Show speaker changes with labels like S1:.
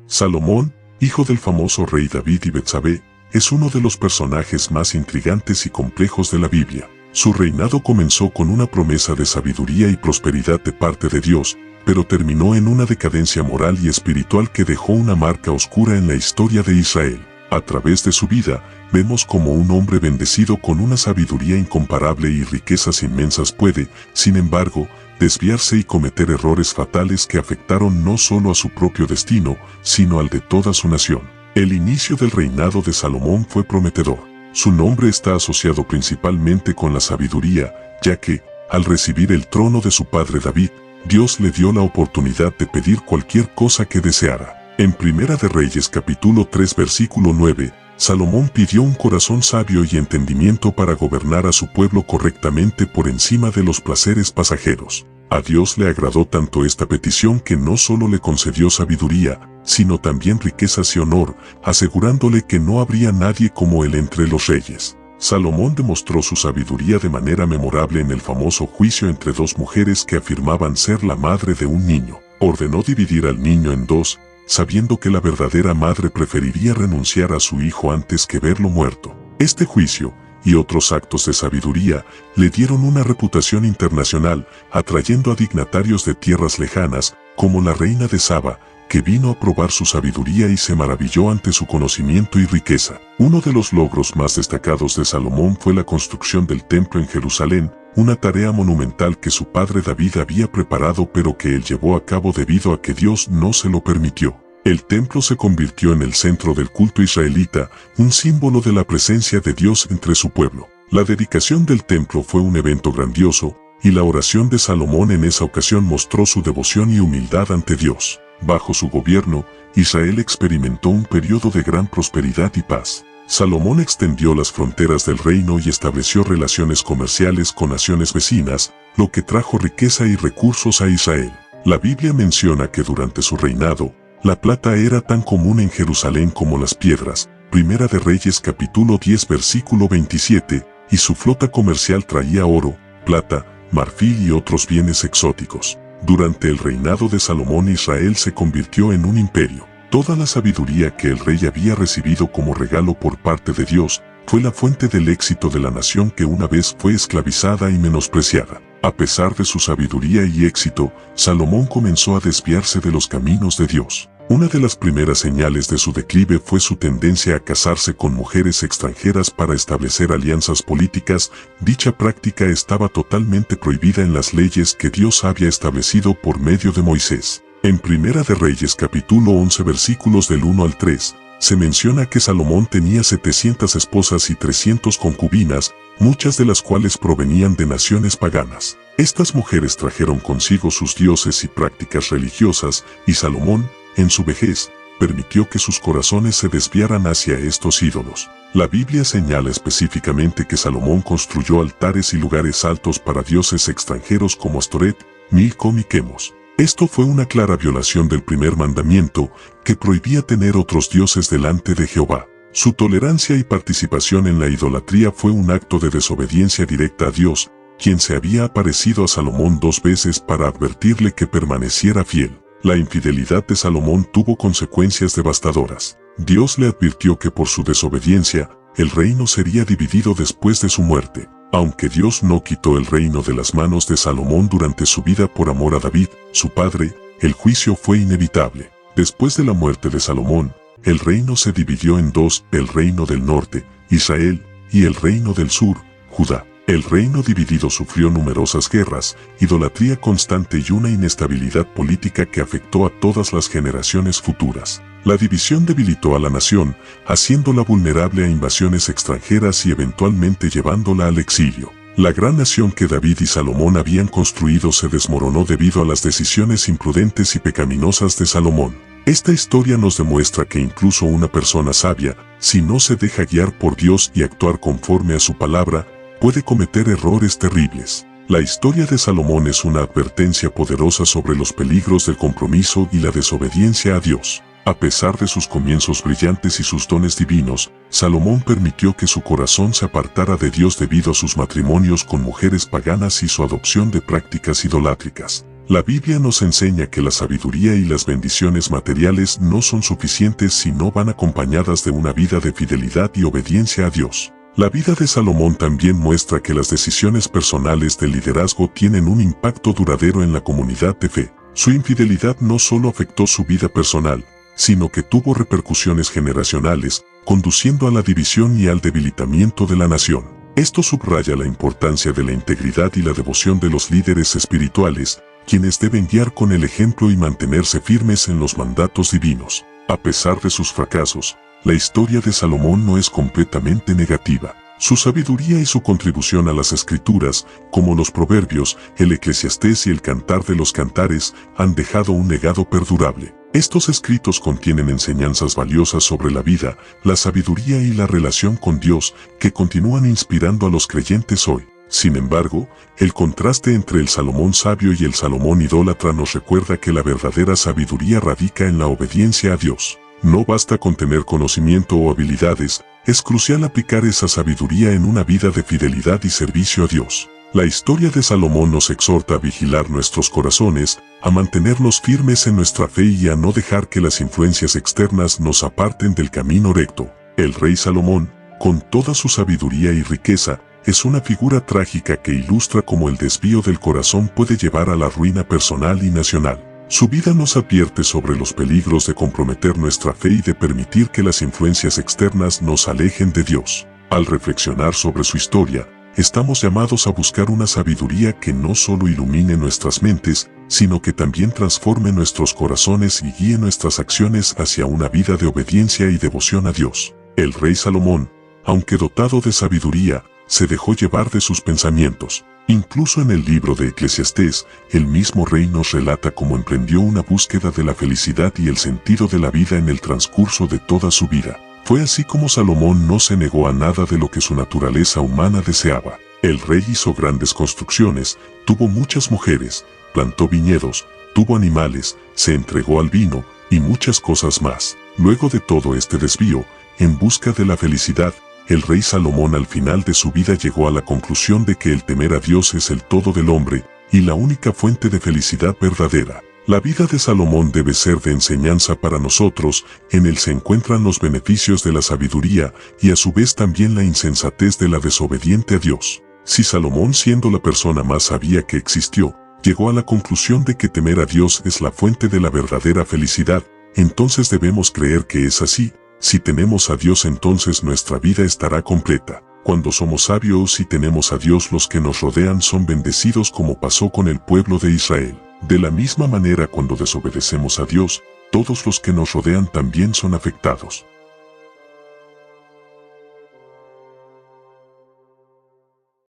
S1: Salomón, hijo del famoso rey David y Betsabé, es uno de los personajes más intrigantes y complejos de la Biblia. Su reinado comenzó con una promesa de sabiduría y prosperidad de parte de Dios, pero terminó en una decadencia moral y espiritual que dejó una marca oscura en la historia de Israel. A través de su vida, vemos cómo un hombre bendecido con una sabiduría incomparable y riquezas inmensas puede, sin embargo, desviarse y cometer errores fatales que afectaron no solo a su propio destino, sino al de toda su nación. El inicio del reinado de Salomón fue prometedor. Su nombre está asociado principalmente con la sabiduría, ya que, al recibir el trono de su padre David, Dios le dio la oportunidad de pedir cualquier cosa que deseara. En Primera de Reyes capítulo 3 versículo 9, Salomón pidió un corazón sabio y entendimiento para gobernar a su pueblo correctamente por encima de los placeres pasajeros. A Dios le agradó tanto esta petición que no solo le concedió sabiduría, sino también riquezas y honor, asegurándole que no habría nadie como él entre los reyes. Salomón demostró su sabiduría de manera memorable en el famoso juicio entre dos mujeres que afirmaban ser la madre de un niño. Ordenó dividir al niño en dos, sabiendo que la verdadera madre preferiría renunciar a su hijo antes que verlo muerto. Este juicio, y otros actos de sabiduría, le dieron una reputación internacional, atrayendo a dignatarios de tierras lejanas, como la reina de Saba, que vino a probar su sabiduría y se maravilló ante su conocimiento y riqueza. Uno de los logros más destacados de Salomón fue la construcción del templo en Jerusalén, una tarea monumental que su padre David había preparado pero que él llevó a cabo debido a que Dios no se lo permitió. El templo se convirtió en el centro del culto israelita, un símbolo de la presencia de Dios entre su pueblo. La dedicación del templo fue un evento grandioso, y la oración de Salomón en esa ocasión mostró su devoción y humildad ante Dios. Bajo su gobierno, Israel experimentó un periodo de gran prosperidad y paz. Salomón extendió las fronteras del reino y estableció relaciones comerciales con naciones vecinas, lo que trajo riqueza y recursos a Israel. La Biblia menciona que durante su reinado, la plata era tan común en Jerusalén como las piedras, Primera de Reyes capítulo 10 versículo 27, y su flota comercial traía oro, plata, marfil y otros bienes exóticos. Durante el reinado de Salomón, Israel se convirtió en un imperio. Toda la sabiduría que el rey había recibido como regalo por parte de Dios fue la fuente del éxito de la nación que una vez fue esclavizada y menospreciada. A pesar de su sabiduría y éxito, Salomón comenzó a desviarse de los caminos de Dios. Una de las primeras señales de su declive fue su tendencia a casarse con mujeres extranjeras para establecer alianzas políticas. Dicha práctica estaba totalmente prohibida en las leyes que Dios había establecido por medio de Moisés. En Primera de Reyes capítulo 11 versículos del 1 al 3, se menciona que Salomón tenía 700 esposas y 300 concubinas, muchas de las cuales provenían de naciones paganas. Estas mujeres trajeron consigo sus dioses y prácticas religiosas, y Salomón, en su vejez, permitió que sus corazones se desviaran hacia estos ídolos. La Biblia señala específicamente que Salomón construyó altares y lugares altos para dioses extranjeros como Astoret, Milcom y Quemos. Esto fue una clara violación del primer mandamiento, que prohibía tener otros dioses delante de Jehová. Su tolerancia y participación en la idolatría fue un acto de desobediencia directa a Dios, quien se había aparecido a Salomón 2 veces para advertirle que permaneciera fiel. La infidelidad de Salomón tuvo consecuencias devastadoras. Dios le advirtió que por su desobediencia, el reino sería dividido después de su muerte. Aunque Dios no quitó el reino de las manos de Salomón durante su vida por amor a David, su padre, el juicio fue inevitable. Después de la muerte de Salomón, el reino se dividió en dos: el reino del norte, Israel, y el reino del sur, Judá. El reino dividido sufrió numerosas guerras, idolatría constante y una inestabilidad política que afectó a todas las generaciones futuras. La división debilitó a la nación, haciéndola vulnerable a invasiones extranjeras y eventualmente llevándola al exilio. La gran nación que David y Salomón habían construido se desmoronó debido a las decisiones imprudentes y pecaminosas de Salomón. Esta historia nos demuestra que incluso una persona sabia, si no se deja guiar por Dios y actuar conforme a su palabra, puede cometer errores terribles. La historia de Salomón es una advertencia poderosa sobre los peligros del compromiso y la desobediencia a Dios. A pesar de sus comienzos brillantes y sus dones divinos, Salomón permitió que su corazón se apartara de Dios debido a sus matrimonios con mujeres paganas y su adopción de prácticas idolátricas. La Biblia nos enseña que la sabiduría y las bendiciones materiales no son suficientes si no van acompañadas de una vida de fidelidad y obediencia a Dios. La vida de Salomón también muestra que las decisiones personales de liderazgo tienen un impacto duradero en la comunidad de fe. Su infidelidad no solo afectó su vida personal, sino que tuvo repercusiones generacionales, conduciendo a la división y al debilitamiento de la nación. Esto subraya la importancia de la integridad y la devoción de los líderes espirituales, quienes deben guiar con el ejemplo y mantenerse firmes en los mandatos divinos. A pesar de sus fracasos, la historia de Salomón no es completamente negativa. Su sabiduría y su contribución a las Escrituras, como los Proverbios, el Eclesiastés y el Cantar de los Cantares, han dejado un legado perdurable. Estos escritos contienen enseñanzas valiosas sobre la vida, la sabiduría y la relación con Dios que continúan inspirando a los creyentes hoy. Sin embargo, el contraste entre el Salomón sabio y el Salomón idólatra nos recuerda que la verdadera sabiduría radica en la obediencia a Dios. No basta con tener conocimiento o habilidades, es crucial aplicar esa sabiduría en una vida de fidelidad y servicio a Dios. La historia de Salomón nos exhorta a vigilar nuestros corazones, a mantenernos firmes en nuestra fe y a no dejar que las influencias externas nos aparten del camino recto. El rey Salomón, con toda su sabiduría y riqueza, es una figura trágica que ilustra cómo el desvío del corazón puede llevar a la ruina personal y nacional. Su vida nos advierte sobre los peligros de comprometer nuestra fe y de permitir que las influencias externas nos alejen de Dios. Al reflexionar sobre su historia, estamos llamados a buscar una sabiduría que no solo ilumine nuestras mentes, sino que también transforme nuestros corazones y guíe nuestras acciones hacia una vida de obediencia y devoción a Dios. El rey Salomón, aunque dotado de sabiduría, se dejó llevar de sus pensamientos. Incluso en el libro de Eclesiastés, el mismo rey nos relata cómo emprendió una búsqueda de la felicidad y el sentido de la vida en el transcurso de toda su vida. Fue así como Salomón no se negó a nada de lo que su naturaleza humana deseaba. El rey hizo grandes construcciones, tuvo muchas mujeres, plantó viñedos, tuvo animales, se entregó al vino y muchas cosas más. Luego de todo este desvío, en busca de la felicidad, el rey Salomón al final de su vida llegó a la conclusión de que el temer a Dios es el todo del hombre y la única fuente de felicidad verdadera. La vida de Salomón debe ser de enseñanza para nosotros, en él se encuentran los beneficios de la sabiduría y a su vez también la insensatez de la desobediente a Dios. Si Salomón, siendo la persona más sabia que existió, llegó a la conclusión de que temer a Dios es la fuente de la verdadera felicidad, entonces debemos creer que es así. Si tenemos a Dios, entonces nuestra vida estará completa. Cuando somos sabios y tenemos a Dios, los que nos rodean son bendecidos, como pasó con el pueblo de Israel. De la misma manera, cuando desobedecemos a Dios, todos los que nos rodean también son afectados.